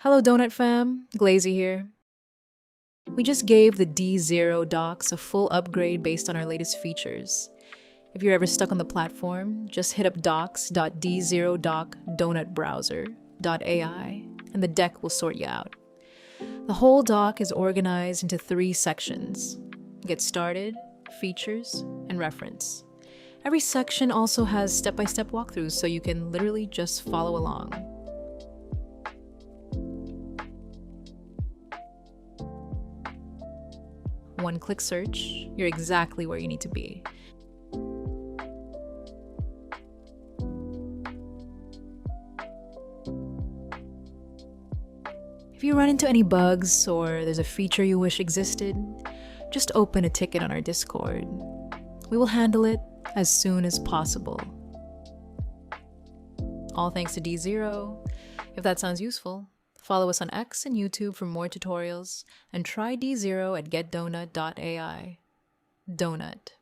Hello, Donut Fam. Glazy here. We just gave the D0 docs a full upgrade based on our latest features. If you're ever stuck on the platform, just hit up docs.d0doc.donutbrowser.ai and the deck will sort you out. The whole doc is organized into 3 sections: Get Started, Features, and Reference. Every section also has step-by-step walkthroughs so you can literally just follow along. One-click search, you're exactly where you need to be. If you run into any bugs or there's a feature you wish existed, just open a ticket on our Discord. We will handle it as soon as possible. All thanks to D0. If that sounds useful, follow us on X and YouTube for more tutorials, and try D0 at getdonut.ai. Donut.